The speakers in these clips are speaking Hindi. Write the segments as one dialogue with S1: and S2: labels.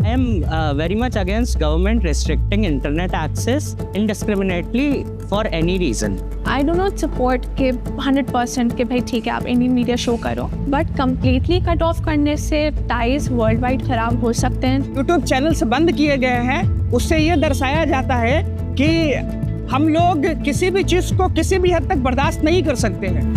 S1: I am very much against government restricting internet access indiscriminately for any reason.
S2: I do not support कि 100% कि भाई ठीक है आप इंडियन मीडिया शो करो, बट कम्प्लीटली कट ऑफ करने से टाइज वर्ल्ड वाइड खराब हो सकते हैं।
S3: यूट्यूब चैनल्स बंद किए गए हैं, उससे ये दर्शाया जाता है कि हम लोग किसी भी चीज़ को किसी भी हद तक बर्दाश्त नहीं कर सकते हैं।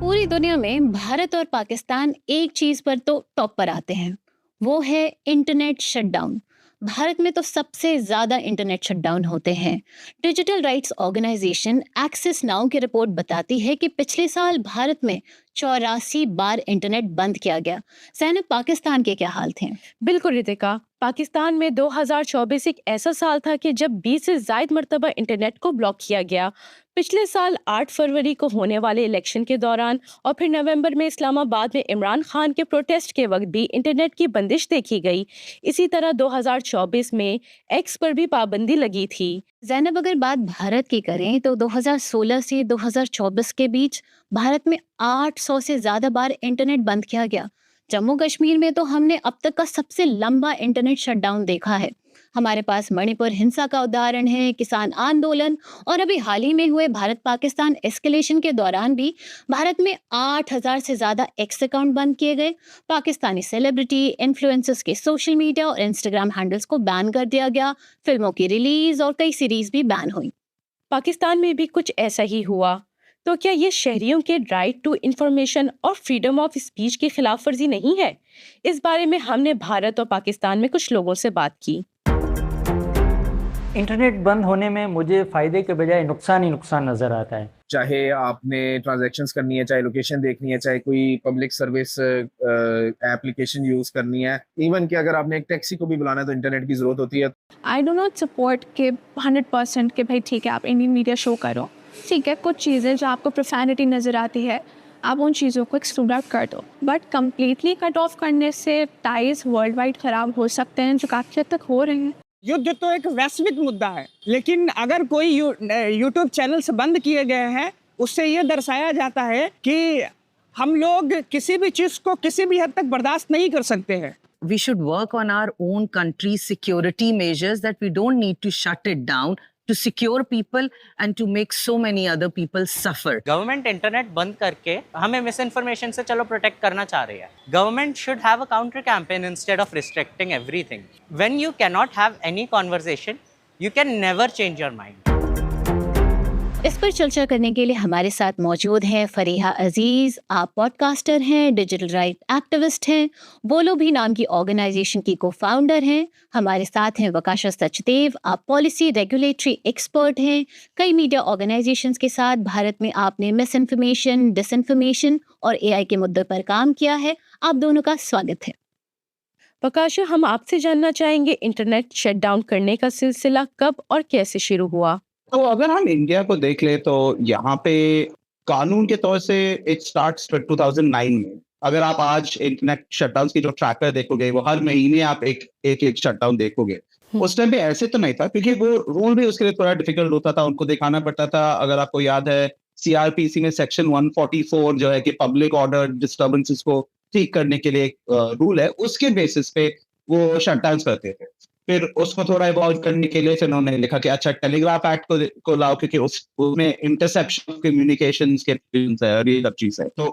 S4: पूरी दुनिया में भारत और पाकिस्तान एक चीज पर तो टॉप पर आते हैं, वो है इंटरनेट शटडाउन। भारत में तो सबसे ज्यादा इंटरनेट शटडाउन होते हैं। Digital rights organisation Access Now की रिपोर्ट बताती है कि पिछले साल भारत में 84 बार इंटरनेट बंद किया गया। सैनब, पाकिस्तान के क्या हाल थे?
S2: बिल्कुल रितिका, पाकिस्तान में 2024 एक ऐसा साल था कि जब 20 से ज्यादा मरतबा इंटरनेट को ब्लॉक किया गया। पिछले साल 8 फरवरी को होने वाले इलेक्शन के दौरान और फिर नवंबर में इस्लामाबाद में इमरान खान के प्रोटेस्ट के वक्त भी इंटरनेट की बंदिश देखी गई। इसी तरह 2024 में एक्स पर भी पाबंदी लगी थी।
S4: जैनब, अगर बात भारत की करें तो 2016 से 2024 के बीच भारत में 800 से ज्यादा बार इंटरनेट बंद किया गया। जम्मू कश्मीर में तो हमने अब तक का सबसे लंबा इंटरनेट शटडाउन देखा है। हमारे पास मणिपुर हिंसा का उदाहरण है, किसान आंदोलन और अभी हाल ही में हुए भारत पाकिस्तान एस्केलेशन के दौरान भी भारत में 8000 से ज्यादा एक्स अकाउंट बंद किए गए। पाकिस्तानी सेलिब्रिटी इन्फ्लुएंसर्स के सोशल मीडिया और इंस्टाग्राम हैंडल्स को बैन कर दिया गया। फिल्मों की रिलीज और कई सीरीज भी बैन हुई।
S2: पाकिस्तान में भी कुछ ऐसा ही हुआ। तो क्या ये शहरियों के राइट टू इंफॉर्मेशन और फ्रीडम ऑफ स्पीच की खिलाफ वर्जी नहीं है? इस बारे में हमने भारत और पाकिस्तान में कुछ लोगों से बात की।
S5: इंटरनेट बंद होने में मुझे फ़ायदे के बजाय नुकसान ही नुकसान नज़र आता है।
S6: चाहे आपने ट्रांजैक्शंस करनी है, चाहे लोकेशन देखनी है, चाहे कोई पब्लिक सर्विस एप्लीकेशन यूज़ करनी है, इवन कि अगर आपने एक टैक्सी को भी बुलाना है तो इंटरनेट की ज़रूरत होती है।
S2: आई डो नॉट सपोर्ट कि 100% कि भाई ठीक है आप इंडियन मीडिया शो करो। ठीक है, कुछ चीज़ें जो आपको प्रोफैनिटी नज़र आती है आप उन चीज़ों को एक्सक्लूड आउट कर दो, बट कम्प्लीटली कट ऑफ करने से टाइज वर्ल्ड वाइड ख़राब हो सकते हैं, जो काफ़ी हद तक हो रहे हैं।
S3: युद्ध तो एक वैश्विक मुद्दा है, लेकिन अगर कोई यूट्यूब चैनल्स बंद किए गए हैं, उससे ये दर्शाया जाता है कि हम लोग किसी भी चीज़ को किसी भी हद तक बर्दाश्त नहीं कर सकते हैं।
S7: We should work on our own country's security measures, that we don't need to shut it down to secure people and to make so many other people suffer.
S1: Government internet बंद करके हमें मिस इन्फॉर्मेशन से चलो प्रोटेक्ट करना चाह रही है। Government should have a counter campaign instead of restricting everything. When you can not have any conversation, you can never change your mind.
S4: इस पर चर्चा करने के लिए हमारे साथ मौजूद हैं फरीहा अजीज। आप पॉडकास्टर हैं, डिजिटल राइट एक्टिविस्ट हैं, बोलो भी नाम की ऑर्गेनाइजेशन की को फाउंडर हैं। हमारे साथ हैं वकाशा सचदेव, आप पॉलिसी रेगुलेटरी एक्सपर्ट हैं। कई मीडिया ऑर्गेनाइजेशंस के साथ भारत में आपने मिस इन्फॉर्मेशन, डिसइन्फॉर्मेशन और एआई के मुद्दे पर काम किया है। आप दोनों का स्वागत है।
S2: वकाशा, हम आपसे जानना चाहेंगे इंटरनेट शटडाउन करने का सिलसिला कब और कैसे शुरू हुआ?
S8: तो अगर हम इंडिया को देख ले तो यहाँ पे कानून के तौर से इट स्टार्ट्स 2009 में। अगर आप आज इंटरनेट शटडाउन की जो ट्रैकर देखोगे, वो हर महीने आप एक शटडाउन देखोगे। उस टाइम पे ऐसे तो नहीं था, क्योंकि वो रूल भी उसके लिए थोड़ा डिफिकल्ट होता था, उनको दिखाना पड़ता था। अगर आपको याद है, सीआरपीसी में सेक्शन 144 जो है कि पब्लिक ऑर्डर डिस्टर्बेंसेस को ठीक करने के लिए रूल है, उसके बेसिस पे वो शटडाउन करते थे। फिर उसको थोड़ा इवॉल्व करने के लिए उन्होंने लिखा कि अच्छा टेलीग्राफ एक्ट को लाओ, क्योंकि उसमें इंटरसेप्शन कम्युनिकेशंस के ये सब चीज है। तो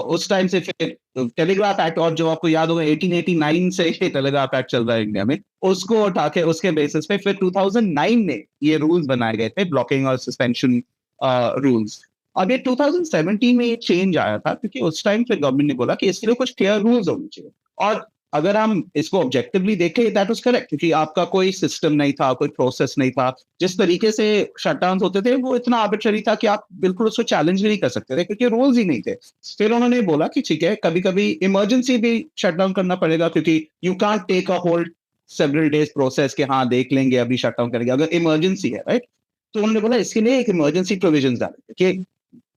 S8: उस टाइम से फिर टेलीग्राफ एक्ट, और जो आपको याद होगा 1889 से टेलीग्राफ एक्ट चल रहा है इंडिया में, उसको उठा के उसके बेसिस पे फिर 2009 में ये रूल्स बनाए गए थे, ब्लॉकिंग और सस्पेंशन रूल्स। अब ये 2017 में ये चेंज आया था, क्योंकि उस टाइम फिर गवर्नमेंट ने बोला कि इसके लिए कुछ क्लियर रूल्स होने चाहिए। और अगर हम इसको ऑब्जेक्टिवली देखें, दैट वाज करेक्ट, क्योंकि आपका कोई सिस्टम नहीं था, कोई प्रोसेस नहीं था। जिस तरीके से शटडाउन होते थे वो इतना आर्बिट्ररी था कि आप बिल्कुल उसको चैलेंज भी नहीं कर सकते थे, क्योंकि रूल्स ही नहीं थे। फिर उन्होंने बोला कि ठीक है, कभी कभी इमरजेंसी भी शटडाउन करना पड़ेगा, क्योंकि you can't take a hold several days process के हाँ देख लेंगे अभी शटडाउन करेंगे, अगर इमरजेंसी है, राइट। तो उन्होंने बोला इसके लिए एक इमरजेंसी प्रोविजन डालेंगे कि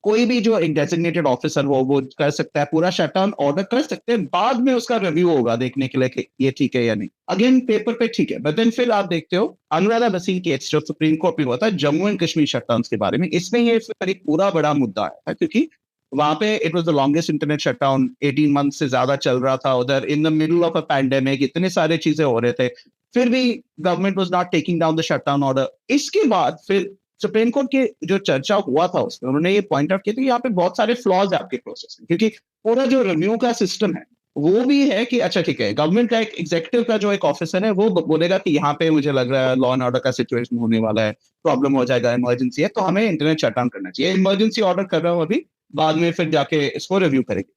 S8: कोई भी जो एक डेजिग्नेटेड ऑफिसर हो वो कर सकता है, पूरा शटडाउन ऑर्डर कर सकते हैं, बाद में उसका रिव्यू होगा देखने के लिए कि ये ठीक है या नहीं। अगेन पेपर पे ठीक है, बट देन फिर आप देखते हो अनुराधा भसीन केस जो सुप्रीम कोर्ट में हुआ था जम्मू एंड कश्मीर शटडाउन के बारे में, इसमें ये फिर एक पूरा बड़ा मुद्दा है क्योंकि वहां पे it was the longest internet shutdown, 18 month से ज्यादा चल रहा था उधर, in the middle of a pandemic, इतने सारे चीजें हो रहे थे, फिर भी government was not taking down the shutdown order. इसके बाद फिर सुप्रीम कोर्ट के जो चर्चा हुआ था उसमें उन्होंने ये पॉइंट आउट किया था यहाँ पे बहुत सारे फ्लॉज है आपके प्रोसेस में, क्योंकि पूरा जो रिव्यू का सिस्टम है वो भी है कि अच्छा ठीक है, गवर्नमेंट का एक एग्जीक्यूटिव का जो एक ऑफिसर है वो बोलेगा कि यहाँ पे मुझे लग रहा है लॉ एंड ऑर्डर का सिचुएशन होने वाला है, प्रॉब्लम हो जाएगा, इमरजेंसी है, तो हमें इंटरनेट शटडाउन करना चाहिए, इमरजेंसी ऑर्डर कर रहा हूँ अभी, बाद में फिर जाके इसको रिव्यू करेंगे।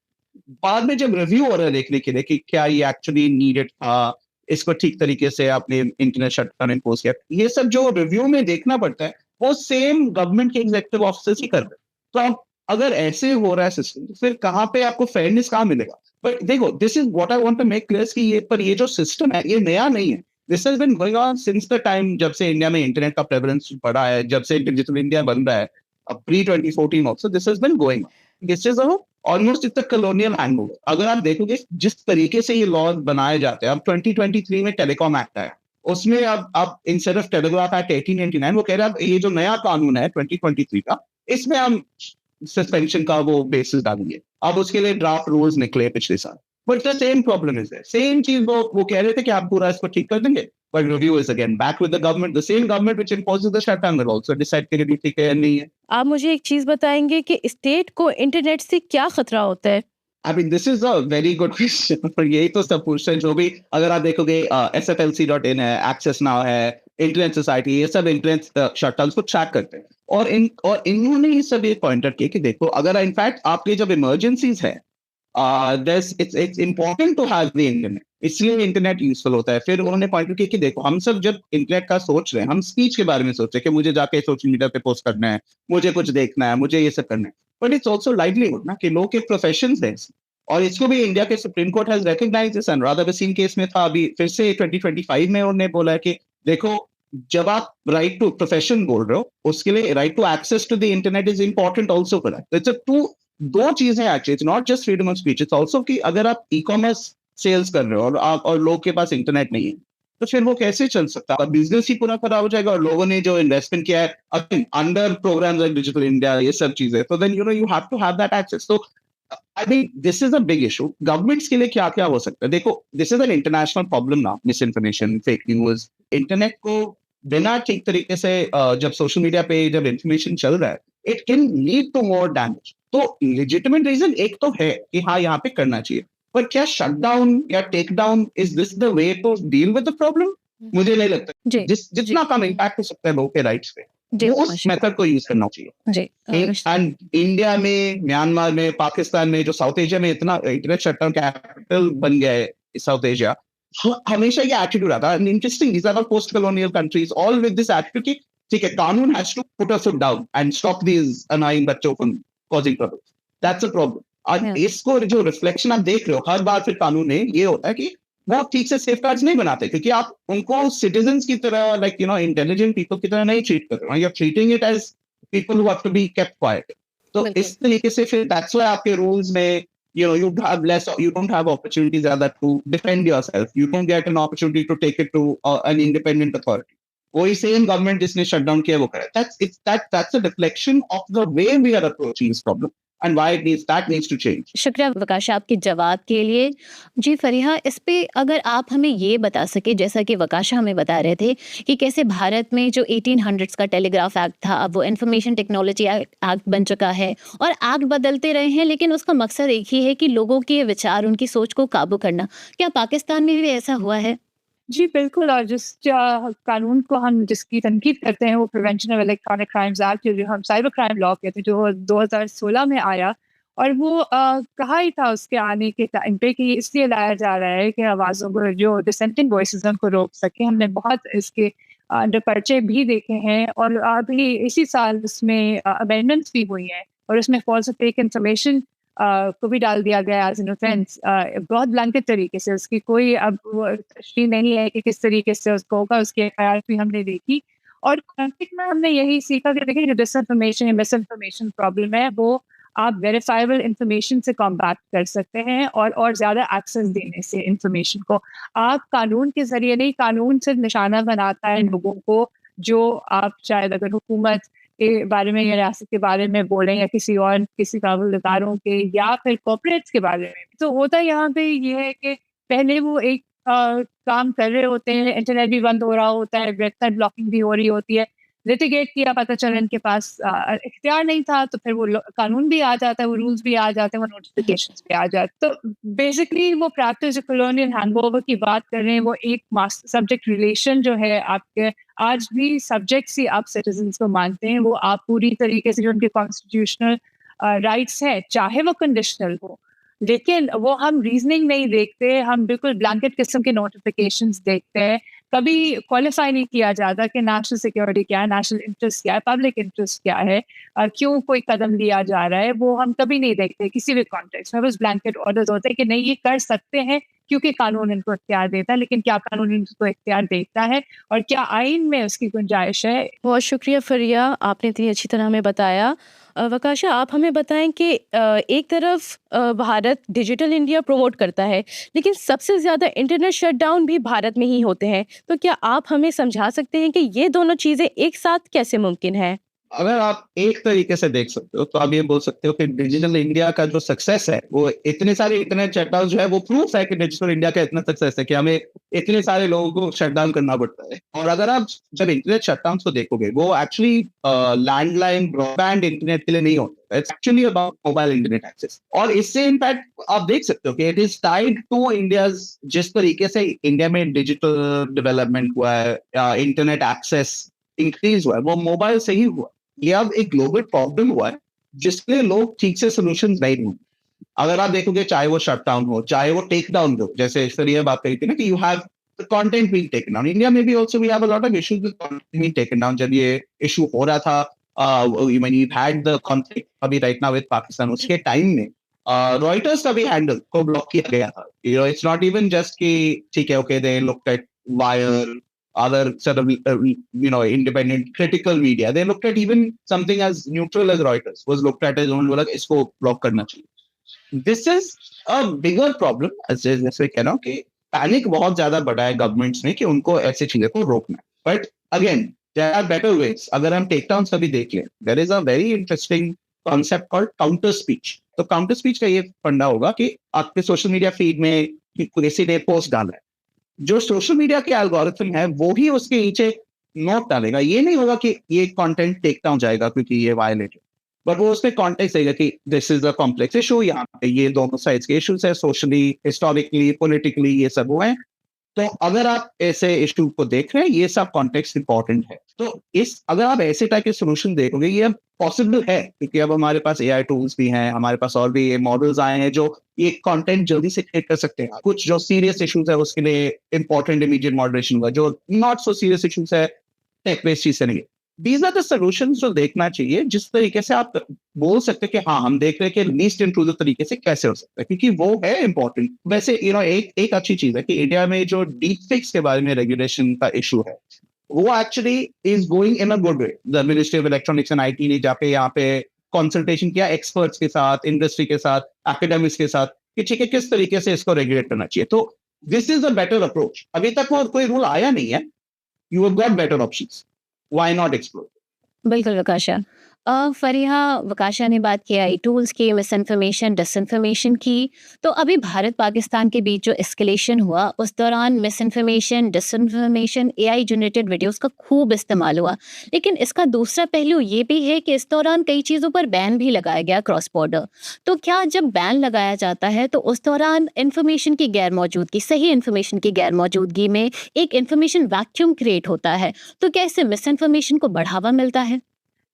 S8: बाद में जब रिव्यू हो रहा है देखने के लिए कि क्या ये एक्चुअली नीडेड था, इसको ठीक तरीके से आपने इंटरनेट शटडाउन इम्पोज किया, ये सब जो रिव्यू में देखना पड़ता है वो सेम गवर्नमेंट के एग्जीक्यूटिव ऑफिसर्स ही कर रहे हैं। तो आप अगर ऐसे हो रहा है सिस्टम, तो फिर कहाँ पे आपको फेयरनेस कहाँ मिलेगा? बट देखो, this is what I want to make clear कि ये जो सिस्टम है ये नया नहीं है, this has been going on since the time जब से इंडिया में इंटरनेट का प्रेवलेंस बढ़ा है, जब से डिजिटल इंडिया बन रहा है, pre 2014 also this has been going, this is almost it's a colonial hangover. अगर आप देखोगे जिस तरीके से ये लॉ बनाए जाते हैं, अब 2023 में टेलीकॉम एक्ट है, उसमें अब आप इंस्टेड ऑफ टेलीग्राफ एक्ट 1899 वो कह रहा है ये जो नया कानून है 2023 का, इसमें हम सस्पेंशन का वो बेसिस डालेंगे। अब उसके लिए ड्राफ्ट रूल्स निकले पिछले साल, but the same problem is there, same चीज वो कह रहे थे कि आप पूरा इसको ठीक कर देंगे, but review is again back with the government, the same government which imposes the shutdown will also decide करेगी ठीक है या नहीं है।
S2: आप मुझे एक चीज बताएंगे कि स्टेट को इंटरनेट से क्या खतरा होता है?
S8: I mean, this is a very good question. पर यही तो सब पूछते हैं जो भी, अगर आप देखोगे SFLC.in है, Access Now है, इंटरनेट सोसाइटी, ये सब इंटरनेट शटडाउन को ट्रैक करते हैं, और इन्होंने ये सब एक पॉइंट आउट किया कि देखो अगर इनफैक्ट आपके जब इमरजेंसीज है, it's important to have the internet, इसलिए इंटरनेट यूजफुल होता है। फिर उन्होंने पॉइंट आउट किया कि देखो हम सब जब इंटरनेट का सोच रहे हैं, हम स्पीच के बारे में सोच रहे हैं कि मुझे जाके सोशल मीडिया पे पोस्ट करना है, मुझे कुछ देखना है, मुझे ये सब करना है, बट इट्स ऑल्सो लाइवलीहुड ना, कि लोग के प्रोफेशन है, और इसको भी इंडिया के Supreme Court has recognised this. Anuradha Bhasin case में था, अभी फिर से 2025 में उन्होंने बोला है कि देखो जब आप राइट टू प्रोफेशन बोल रहे हो, उसके लिए right to access to the internet is important also for that. It's दो चीजें actually, it's not just freedom of speech, it's also कि अगर आप ई कॉमर्स सेल्स कर रहे हो और लोग के पास इंटरनेट नहीं है, तो फिर वो कैसे चल सकता है? बिजनेस ही पूरा खराब हो जाएगा, और लोगों ने जो इन्वेस्टमेंट किया है under programs like digital India, ये सब चीजें, तो then you have to have that access. तो I think this is a big issue. Governments के लिए क्या क्या हो सकता है? देखो, this is an international problem ना, misinformation, fake news, internet को बिना ठीक तरीके से जब सोशल मीडिया पे जब इंफॉर्मेशन चल रहा है, it can lead to more damage. तो लेजिटिमेट रीजन एक तो है कि हाँ यहाँ पे करना चाहिए, पर क्या शटडाउन या take down is this the way to deal with the problem? मुझे नहीं लगता।
S2: जी,
S8: जितना कम इम्पैक्ट हो सकता है लोगों के राइट्स पे,
S2: जी,
S8: वो उस मेथड को यूज करना चाहिए।
S2: जी,
S8: एंड इंडिया में, म्यांमार में, पाकिस्तान में, जो साउथ एशिया में इतना इंटरनेट शटडाउन कैपिटल बन गया है साउथ एशिया, हमेशा ये एटीट्यूड आता है। Interesting, these are post colonial countries all with this attitude कि ठीक है, कानून has to put a foot down and stop these annoying बच्चों from causing trouble. That's a problem. और इसको जो रिफ्लेक्शन आप देख रहे हो हर बार, फिर कानून में ये होता है कि वो ठीक से सेफगार्ड्स नहीं बनाते, क्योंकि आप उनको सिटीजन्स की तरह, like you know, intelligent people की तरह नहीं ट्रीट कर रहे हो, you are treating it as people who have to be kept quiet. तो इस तरीके से फिर दैट्स व्हाई आपके रूल्स में you don't have opportunities to defend yourself. You don't get an opportunity to take it to an independent authority. वही सेम गवर्नमेंट जिसने शट डाउन किया वो करे। That's a reflection of the way we are approaching this problem and why that needs to change.
S4: शुक्रिया वकाश आपके जवाब के लिए। जी फरीहा, इस पे अगर आप हमें ये बता सके, जैसा कि वकाशा हमें बता रहे थे कि कैसे भारत में जो 1800s का टेलीग्राफ एक्ट था, अब वो इंफॉर्मेशन टेक्नोलॉजी एक्ट बन चुका है, और एक्ट बदलते रहे हैं, लेकिन उसका मकसद एक ही है कि लोगों के विचार, उनकी सोच को काबू करना। क्या पाकिस्तान में भी ऐसा हुआ है?
S9: जी बिल्कुल, और जिस कानून को हम जिसकी तनकीद करते हैं वो prevention of electronic crimes act, जो हम साइबर क्राइम लॉ कहते हैं, जो 2016 में आया, और वो कहा ही था उसके आने के टाइम पे कि इसलिए लाया जा रहा है कि आवाज़ों को, जो डिसेंटिंग वॉइसेस उनको रोक सके। हमने बहुत इसके अंडर पर्चे भी देखे हैं, और अभी इसी साल उसमें अमेंडमेंट्स भी हुई हैं, और उसमें फॉल्स और फेक इंफॉर्मेशन को भी डाल दिया गया एज एन ऑफेंस, बहुत ब्लैंकेट तरीके से। उसकी कोई अब तशरीह नहीं है कि किस तरीके से उसको होगा, उसकी एफआईआर भी हमने देखी, और कॉन्फ्लिक्ट में हमने यही सीखा कि देखिए जो डिसइंफॉर्मेशन या मिसइंफॉर्मेशन प्रॉब्लम है वो आप वेरीफाइबल इंफॉर्मेशन से कॉम्बैट कर सकते हैं और ज़्यादा एक्सेस देने से इंफॉर्मेशन को। आप कानून के ज़रिए नहीं, कानून सिर्फ निशाना बनाता है लोगों को जो आप शायद अगर हुकूमत के बारे में या रियासत के बारे में बोलें या किसी काबुलदारों के या फिर कॉर्पोरेट्स के बारे में। तो होता यहाँ पे ये है कि पहले वो एक काम कर रहे होते हैं, इंटरनेट भी बंद हो रहा होता है, वेबसाइट ब्लॉकिंग भी हो रही होती है, लिटिगेट किया, पता चला इनके पास इख्तियार नहीं था, तो फिर वो कानून भी आ जाता है, वो रूल्स भी आ जाते हैं, वो नोटिफिकेशंस भी आ जाते हैं। तो बेसिकली वो प्रैक्टिस जो कॉलोनियल हैंगओवर की बात कर रहे हैं, वो एक मास्टर सब्जेक्ट रिलेशन जो है आपके, आज भी सब्जेक्ट्स ही आप सिटीजन्स को मानते हैं, वो आप पूरी तरीके से जो उनके कॉन्स्टिट्यूशनल राइट्स हैं, चाहे वो कंडीशनल हो, लेकिन वो हम रीजनिंग नहीं देखते, हम बिल्कुल ब्लैंकेट किस्म के नोटिफिकेशंस देखते हैं। कभी क्वालिफाई नहीं किया जाता कि नेशनल सिक्योरिटी क्या है, नेशनल इंटरेस्ट क्या है, पब्लिक इंटरेस्ट क्या है, क्यों कोई कदम लिया जा रहा है, वो हम कभी नहीं देखते किसी भी कॉन्टेक्स्ट में। बस ब्लैंकेट ऑर्डर्स होते हैं कि नहीं ये कर सकते हैं क्योंकि कानून इनको इख्तियार देता है, लेकिन क्या कानून इनको इख्तियार देता है और क्या आइन में उसकी गुंजाइश है?
S2: बहुत शुक्रिया फरिया, आपने इतनी अच्छी तरह हमें बताया। वकाशा, आप हमें बताएं कि एक तरफ भारत डिजिटल इंडिया प्रमोट करता है, लेकिन सबसे ज़्यादा इंटरनेट शटडाउन भी भारत में ही होते हैं। तो क्या आप हमें समझा सकते हैं कि ये दोनों चीज़ें एक साथ कैसे मुमकिन है?
S8: अगर आप एक तरीके से देख सकते हो तो आप ये बोल सकते हो कि डिजिटल इंडिया का जो सक्सेस है वो इतने सारे इंटरनेट शटडाउन जो है वो प्रूफ है कि डिजिटल इंडिया का इतना सक्सेस है कि हमें इतने सारे लोगों को शटडाउन करना पड़ता है। और अगर आप जब इंटरनेट शटडाउन को देखोगे वो एक्चुअली लैंडलाइन ब्रॉडबैंड इंटरनेट के लिए नहीं होता, it's actually about mobile internet access. और इससे इनफैक्ट आप देख सकते हो कि it is tied to India, जिस तरीके से इंडिया में डिजिटल डेवलपमेंट हुआ है, इंटरनेट एक्सेस इंक्रीज हुआ है, वो मोबाइल से ही हुआ। ये अब एक ग्लोबल प्रॉब्लम हुआ है जिसके लोग ठीक से सोल्यूशन नहीं ढूंढ। अगर आप देखोगे चाहे वो शटडाउन हो, चाहे वो टेक डाउन हो, जैसे इस तरह बात कही थी ना कि you have the content being taken down, India में भी also we have a lot of issues with content being taken down. जब ये इशू हो रहा था, when you had the conflict अभी राइट नाउ विद पाकिस्तान, उसके टाइम में रॉयटर्स का भी हैंडल को ब्लॉक किया गया था। You know, it's not even just कि ठीक है, okay, they looked at wire, other sort of independent critical media, they looked at even something as neutral as Reuters was looked at as बोला इसको block करना चाहिए। This is a bigger problem, जैसे कहना कि पैनिक बहुत ज्यादा बढ़ा है गवर्नमेंट्स ने कि उनको ऐसी चीजें को रोकना है। But again there are better ways. अगर हम टेक डाउन सभी देख लें, there is a very interesting concept called counter speech. तो काउंटर स्पीच का ये फंडा होगा कि आपके सोशल मीडिया फीड में किसी ने पोस्ट डाला है, जो सोशल मीडिया के एल्गोरिथम है वो ही उसके नीचे नोट डालेगा। ये नहीं होगा कि ये कंटेंट टेक डाउन जाएगा क्योंकि ये वायलेट है, बट वो उसमें कॉन्टेक्स्ट देगा कि this is a complex issue, यहाँ पे ये दोनों साइड्स के इश्यूज है, सोशली, हिस्टोरिकली, पॉलिटिकली, ये सब वो है। तो अगर आप ऐसे इशू को देख रहे हैं, ये सब कॉन्टेक्स्ट इंपॉर्टेंट है। तो अगर आप ऐसे टाइप के सोल्यूशन देखोगे, ये अब पॉसिबल है क्योंकि अब हमारे पास एआई टूल्स भी हैं, हमारे पास और भी ये मॉडल्स आए हैं जो ये कंटेंट जल्दी से क्रिएट कर सकते हैं। कुछ जो सीरियस इश्यूज है उसके लिए इंपॉर्टेंट इमीडिएट मॉडरेशन हुआ, जो नॉट सो सीरियस इश्यूज है टेक बेस्ड चीज से नहीं। दीज आर द सॉल्यूशंस जो देखना चाहिए, जिस तरीके से आप बोल सकते हैं कि हाँ, हम देख रहे हैं कि लीस्ट इंट्रूसिव तरीके से कैसे हो सकता है, क्योंकि वो है इंपॉर्टेंट। वैसे एक अच्छी चीज है कि इंडिया में जो डीप फेक्स के बारे में रेगुलेशन का इशू है वो actually is going in a good way. The ministry of electronics and IT ने जाके यहाँ पे कंसल्टेशन किया एक्सपर्ट्स के साथ, इंडस्ट्री के साथ, एकेडमिक्स के साथ कि ठीक है किस तरीके से इसको रेगुलेट करना चाहिए। तो this is a better approach. अभी तक वो कोई रूल आया नहीं है, you have got better options, why not explore.
S4: बिल्कुल वकाशा। फरीहा, वकाशा ने बात की आई टूल्स की, मिस इन्फॉर्मेशन, डिसइन्फॉर्मेशन की। तो अभी भारत पाकिस्तान के बीच जो एस्केलेशन हुआ उस दौरान miss information, disinformation, AI generated videos का खूब इस्तेमाल हुआ। लेकिन इसका दूसरा पहलू ये भी है कि इस दौरान कई चीज़ों पर बैन भी लगाया गया क्रॉस बॉर्डर। तो क्या जब बैन लगाया जाता है तो उस दौरान इन्फॉर्मेशन की गैर मौजूदगी, सही इन्फॉर्मेशन की गैर मौजूदगी में एक इन्फॉर्मेशन वैक्यूम क्रिएट होता है, तो क्या इससे मिस इन्फॉर्मेशन को बढ़ावा मिलता है?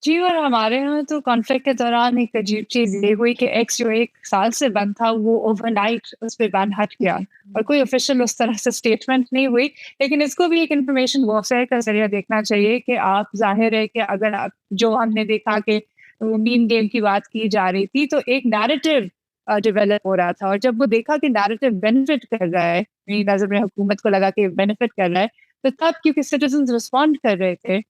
S9: जी, और हमारे यहाँ तो कॉन्फ्लिक्ट के दौरान एक अजीब चीज़ ये हुई कि एक्स जो 1 साल से बंद था, वो ओवरनाइट उस पे बैन हट गया और कोई ऑफिशियल उस तरह से स्टेटमेंट नहीं हुई। लेकिन इसको भी एक इन्फॉर्मेशन वॉरफेयर का ज़रिया देखना चाहिए कि आप, ज़ाहिर है कि अगर आप, जो हमने देखा कि वो मीम गेम की बात की जा रही थी, तो एक नैरेटिव डेवलप हो रहा था, और जब वो देखा कि नैरेटिव बेनिफिट कर रहा है, मेरी नज़र में हुकूमत को लगा कि बेनिफिट कर रहा है, तो तब क्योंकि सिटीजन्स रिस्पॉन्ड कर रहे थे,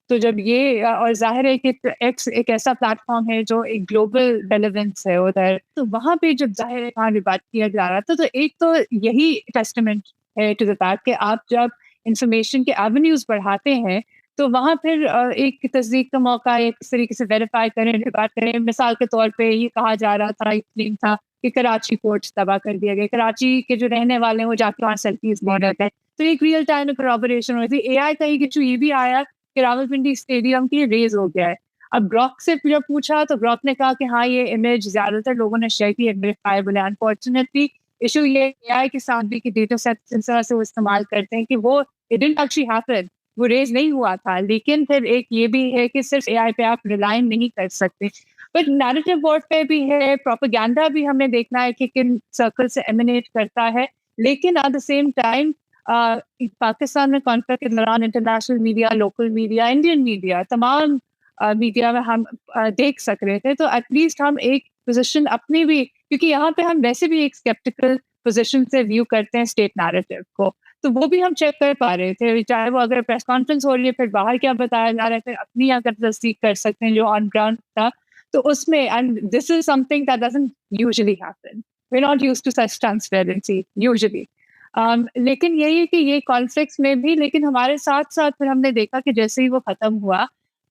S9: तो जब ये और जाहिर है कि एक्स एक ऐसा प्लेटफॉर्म है जो एक ग्लोबल रेलेवेंस है उधर, तो वहाँ पे जब जाहिर है वहाँ भी बात किया जा रहा था, तो एक तो यही टेस्टमेंट है टू द फैक्ट कि आप जब इंफॉर्मेशन के एवेन्यूज बढ़ाते हैं तो वहाँ फिर एक तस्दीक का मौका है, किस तरीके से वेरीफाई करें, बात करें। मिसाल के तौर पे ये कहा जा रहा था, एक क्लेम था कि कराची कोर्ट्स तबाह कर दिया गया, कराची के जो रहने वाले हैं वो जाके वहाँ सेल्फीज ले रहे थे, तो एक रियल टाइम करॉबोरेशन हो रही थी। एआई का एक इशू ये भी आया कि रावलपिंडी स्टेडियम की रेज हो गया है। अब ग्रॉक से जब पूछा तो ग्रॉक ने कहा कि हाँ ये इमेज ज्यादातर लोगों ने शेयर की, वेरीफाइबल है। अनफॉर्चुनेटली इशू ये एआई के साथ भी कि डेटा सेट इस तरह से वो इस्तेमाल करते हैं कि वो इट डिडंट एक्चुअली हैपन, वो रेज नहीं हुआ था। लेकिन फिर एक ये भी है कि सिर्फ एआई पे आप रिलाई नहीं कर सकते, बट नैरेटिव वॉरफेयर भी है, प्रोपेगेंडा भी हमें देखना है कि किन सर्कल से एमिनेट करता है। लेकिन at the same time Pakistan में कॉन्फ्लिक्ट के दौरान international media, local media, Indian media, तमाम मीडिया में हम देख सक रहे थे, तो एटलीस्ट हम एक पोजीशन अपनी भी, क्योंकि यहाँ पे हम वैसे भी एक स्केप्टिकल पोजीशन से व्यू करते हैं स्टेट नैरेटिव को, तो वो भी हम चेक कर पा रहे थे। चाहे वो अगर प्रेस कॉन्फ्रेंस हो रही है फिर बाहर क्या बताया जा रहा है, फिर अपनी अगर तस्दीक कर सकते हैं जो ऑन ग्राउंड था, तो उसमें and this is something that doesn't usually happen, we are not used to such transparency usually. लेकिन यही है कि ये कॉन्फ्लिक्ट्स में भी, लेकिन हमारे साथ साथ फिर हमने देखा कि जैसे ही वो ख़त्म हुआ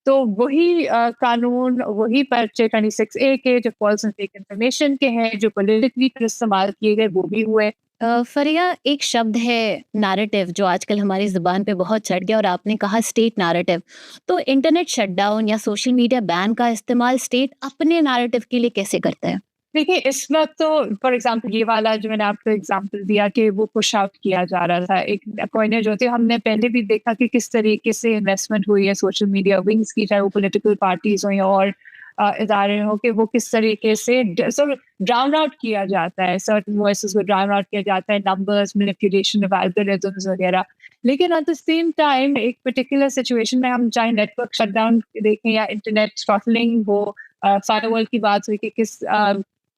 S9: तो वही कानून, वही पर्चे 26A के जो फॉल्स एंड फेक इन्फॉर्मेशन के हैं, जो पॉलिटिकली इस्तेमाल किए गए, वो भी हुए।
S4: फरिया, एक शब्द है नैरेटिव जो आजकल हमारी ज़ुबान पे बहुत चढ़ गया और आपने कहा स्टेट नैरेटिव। तो इंटरनेट शटडाउन या सोशल मीडिया बैन का इस्तेमाल स्टेट अपने नैरेटिव के लिए कैसे करता है?
S9: देखिए इस वक्त तो फॉर एग्जांपल ये वाला जो मैंने आपको एग्जांपल दिया कि वो पुश आउट किया जा रहा था, एक कोयने जो थे, हमने पहले भी देखा कि किस तरीके से इन्वेस्टमेंट हुई है सोशल मीडिया विंग्स की, चाहे वो पॉलिटिकल पार्टीज हो या और इदारे हो, कि वो किस तरीके से ड्राउन आउट किया जाता है, सर्टेन वॉइसेस को ड्राउन आउट किया जाता है, नंबर्स, मैनिपुलेशन ऑफ एल्गोरिथम्स वगैरह। लेकिन एट द सेम टाइम एक पर्टिकुलर सिचुएशन में हम चाहे नेटवर्क शटडाउन देखें या इंटरनेट थ्रॉटलिंग हो, फायरवॉल की बात हुई कि किस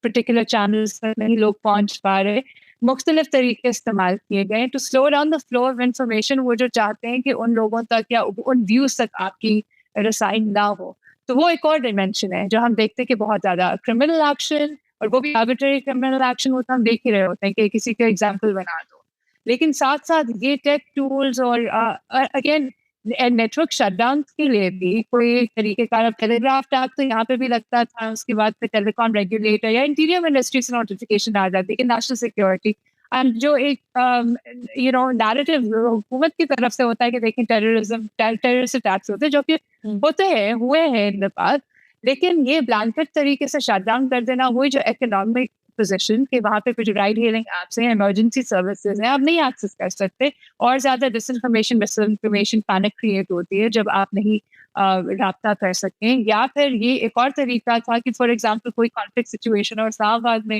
S9: पर्टिकुलर चैनल्स पर नहीं लोग पहुंच पा रहे, मुख्तलिफ तरीके इस्तेमाल किए गए to slow down the flow of information. वो जो चाहते हैं कि उन लोगों तक या उन व्यूज तक आपकी रसाई ना हो, तो वो एक और डिमेंशन है जो हम देखते हैं कि बहुत ज़्यादा क्रिमिनल एक्शन, और वो भी आर्बिट्ररी क्रिमिनल एक्शन होता है, हम देख ही रहे होते हैं कि किसी का एग्जाम्पल बना दो। लेकिन साथ साथ ये टेक टूल्स और अगेन नेटवर्क शटडाउन के लिए भी कोई तरीके का टेलीग्राफ एक्ट तो यहाँ पे भी लगता था, उसके बाद फिर टेलीकॉम रेगुलेटर या इंटीरियर मिनिस्ट्री से नोटिफिकेशन आ जाती है कि नेशनल सिक्योरिटी, एंड जो एक नैरेटिव हुकूमत की तरफ से होता है कि देखें टेररिस्ट अटैक्स होते हैं, जो कि होते हैं, हुए हैं इन द पास्ट, लेकिन ये ब्लैंकेट तरीके से शटडाउन कर देना, वही जो इकोनॉमिक पोजीशन के वहाँ पे कुछ राइड हेलिंग एप्स हैं, इमरजेंसी सर्विसेज हैं, आप नहीं एक्सेस कर सकते, और ज़्यादा डिसइंफॉर्मेशन, मिसइंफॉर्मेशन, पैनिक क्रिएट होती है जब आप नहीं रब्ता कर सकें। या फिर ये एक और तरीका था कि फॉर एग्जांपल कोई कॉन्फ्लिक्ट सिचुएशन, और इस्लामाबाद में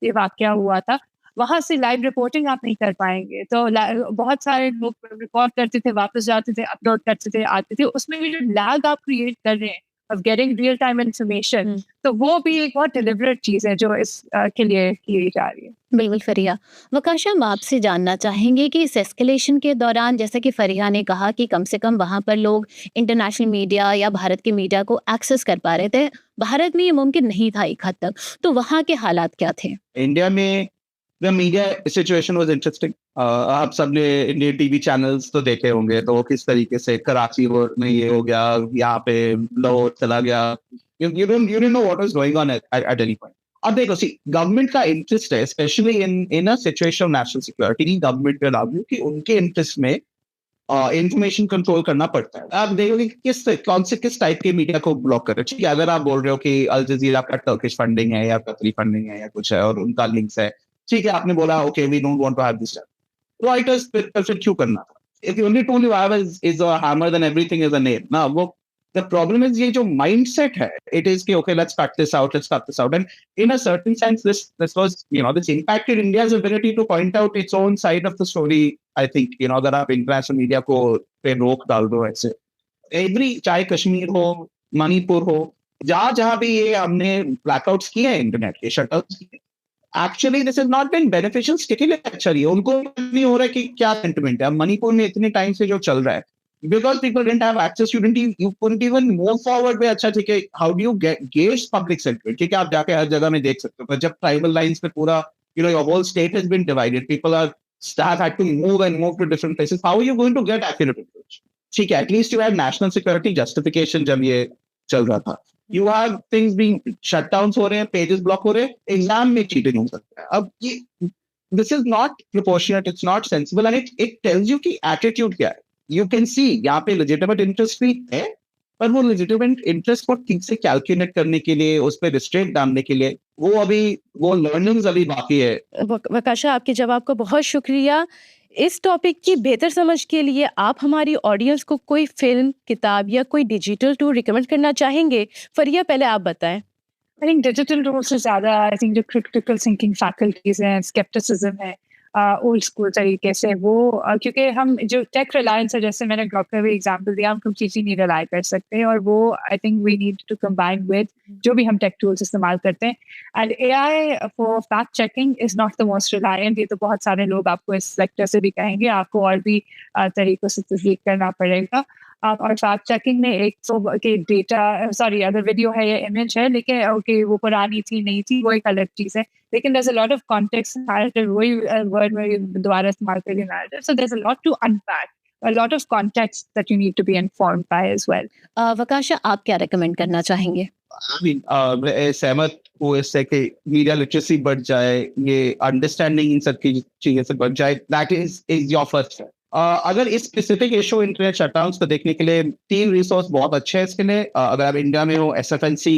S9: ये वाक़या हुआ था, वहाँ से लाइव रिपोर्टिंग आप नहीं कर पाएंगे, तो बहुत सारे लोग रिकॉर्ड करते थे, वापस जाते थे, अपलोड करते थे, आते थे, उसमें भी जो लैग आप क्रिएट कर रहे हैं of getting real time information, तो वो भी एक बहुत डिलिबरेट चीज़ है जो इस के लिए की जा रही है।
S4: बिल्कुल फरिया। वकाशा, हम आपसे जानना चाहेंगे कि इस एस्केलेशन के दौरान, जैसे कि फरिया ने कहा कि कम से कम वहाँ पर लोग इंटरनेशनल मीडिया या भारत के मीडिया को एक्सेस कर पा रहे थे, भारत में ये मुमकिन नहीं था एक हद तक, तो वहाँ के हालात क्या थे?
S8: इंडिया में the media situation was interesting. आप सबने इंडियन टीवी चैनल्स तो देखे होंगे, तो किस तरीके से कराची में ये हो गया, यहाँ पे लाहौर चला गया, you don't know what was going on at any point. अब देखो, सी गवर्नमेंट का इंटरेस्ट है, specially in a situation of national security, government का लागू कि उनके इंटरेस्ट में इंफॉर्मेशन कंट्रोल करना पड़ता है। आप देखोगे किस टाइप के मीडिया को ब्लॉक कर रहे हैं। ठीक है, अगर आप बोल रहे हो कि अल जजीरा का टर्किश फंडिंग है या कतरी फंडिंग है या कुछ है और उनका लिंक्स है, ठीक है, आपने बोला okay we don't want to have this, Reuters फिर क्यों करना था? If you only told you have is a hammer then everything is a nail ना। वो द प्रॉब्लम इज ये जो माइंडसेट है, इट इज कि okay let's cut this out and in a certain sense this was this impacted India's ability to point out its own side of the story. I think अगर आप इंटरनेशनल मीडिया को पे रोक डाल दो ऐसे, एवरी चाहे कश्मीर हो, मणिपुर हो, जहां भी ये हमने ब्लैकआउट्स किए हैं, इंटरनेट के शटडाउन्स किए, actually this is not been beneficial. स्टिकली अच्छा रही है, उनको नहीं हो रहा है कि क्या सेंटिमेंट है। मणिपुर में इतने टाइम से जो चल रहा है, because people didn't have access, you couldn't even move forward में अच्छा ठीक है, how do you gauge public sentiment? ठीक है, आप जाके हर जगह में देख सकते हो, पर जब tribal lines पे पूरा, your whole state has been divided, people have had to move to different places. How are you going to get accurate information? ठीक है, at least you had national security justification जब ये चल रहा था. You have things being shutdowns हो रहे हैं, pages block हो रहे हैं, exam में cheating हो सकता है. अब ये this is not proportionate, it's not sensible, and it tells you कि attitude क्या है. You can see यहाँ पे legitimate interest भी है, पर वो legitimate interest को ठीक से calculate करने के लिए, उस पे restraint डालने के लिए, वो learnings अभी बाकी है.
S2: वकाशा, आपके जवाब का बहुत शुक्रिया। इस टॉपिक की बेहतर समझ के लिए आप हमारी ऑडियंस को कोई फिल्म, किताब या कोई डिजिटल टूल रिकमेंड करना चाहेंगे? फरिया, पहले आप बताएं।
S9: आई थिंक डिजिटल टूल्स से ज़्यादा आई थिंक जो क्रिटिकल थिंकिंग फैकल्टीज हैं, स्केप्टिसिज्म है, ओल्ड स्कूल तरीके से वो क्योंकि हम जो टेक रिलायंस है, जैसे मैंने ड्रॉप का भी एग्जांपल दिया, हम कंप्लीटली नहीं रिलाई कर सकते, और वो I think we need to combine with जो भी हम टेक टूल्स इस्तेमाल करते हैं. And AI for fact checking is not the most reliant. ये तो बहुत सारे लोग आपको इस सेक्टर से भी कहेंगे, आपको और भी तरीक़ों से तस्दीक करना पड़ेगा. और फैक्ट चेकिंग में एक तो कि डेटा अगर वीडियो है या इमेज है, लेकिन ओके वो पुरानी थी नहीं थी वो एक अलग चीज़ है, लेकिन there's a lot of context narrative, वही वर्ड में दोबारा इस्तेमाल करिए narrative. So there's a lot to unpack, a lot of context that you need to be informed by as well.
S4: Vakasha, आप क्या रेकमेंड करना चाहेंगे?
S8: I mean, मैं सहमत हूँ इससे कि मीडिया लिटरेसी बढ़ जाए, ये अंडरस्टैंडिंग इन सब चीज़ों से बढ़ जाए. That is your first. अगर इस स्पेसिफिक इशू इंटरनेट शटडाउन्स को देखने के लिए 3 रिसोर्स बहुत अच्छे हैं इसके लिए. अगर आप इंडिया में हो, SFNC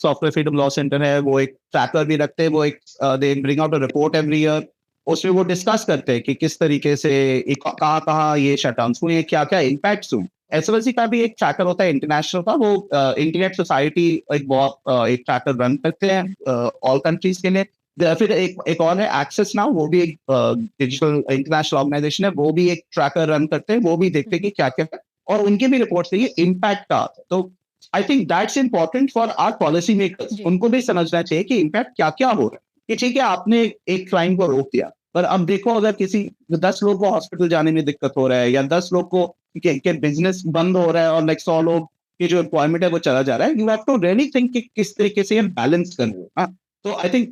S8: software freedom law centre है, वो एक ट्रैकर भी रखते हैं, वो एक they bring out a report every year, उसमें वो डिस्कस करते हैं कि किस तरीके से कहाँ ये शटडाउन्स हुए, क्या क्या इम्पैक्ट्स हुए. SFNC का भी एक ट्रैकर होता है इंटरनेशनल का, वो इंटरनेट सोसाइटी एक ट्रैकर रन करते हैं ऑल कंट्रीज के लिए. फिर एक और है एक्सेस नाउ, वो भी एक डिजिटल इंटरनेशनल ऑर्गेनाइजेशन है, वो भी एक ट्रैकर रन करते हैं, वो भी देखते हैं कि क्या क्या है, और उनके भी रिपोर्ट से ये इम्पैक्ट का. तो I think that's important for our policy makers. उनको भी समझना चाहिए कि इम्पैक्ट क्या क्या हो रहा है. कि ठीक है, आपने एक क्राइम को रोक दिया, पर अब देखो अगर किसी 10 लोग को हॉस्पिटल जाने में दिक्कत हो रहा है, या 10 लोग को के बिजनेस बंद हो रहा है, और 100 लोग की जो एम्प्लॉयमेंट है वो चला जा रहा है, you have to really think कि किस तरीके से ये बैलेंस करना है. तो I think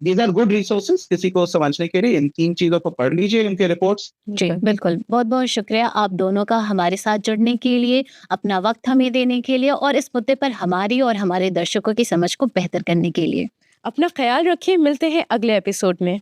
S8: these are good resources किसी को समझने के लिए. इन 3 चीजों को पढ़ लीजिए, इनके रिपोर्ट्स.
S4: जी बिल्कुल, बहुत बहुत शुक्रिया आप दोनों का हमारे साथ जुड़ने के लिए, अपना वक्त हमें देने के लिए, और इस मुद्दे पर हमारी और हमारे दर्शकों की समझ को बेहतर करने के लिए.
S2: अपना ख्याल रखें, मिलते हैं अगले एपिसोड में.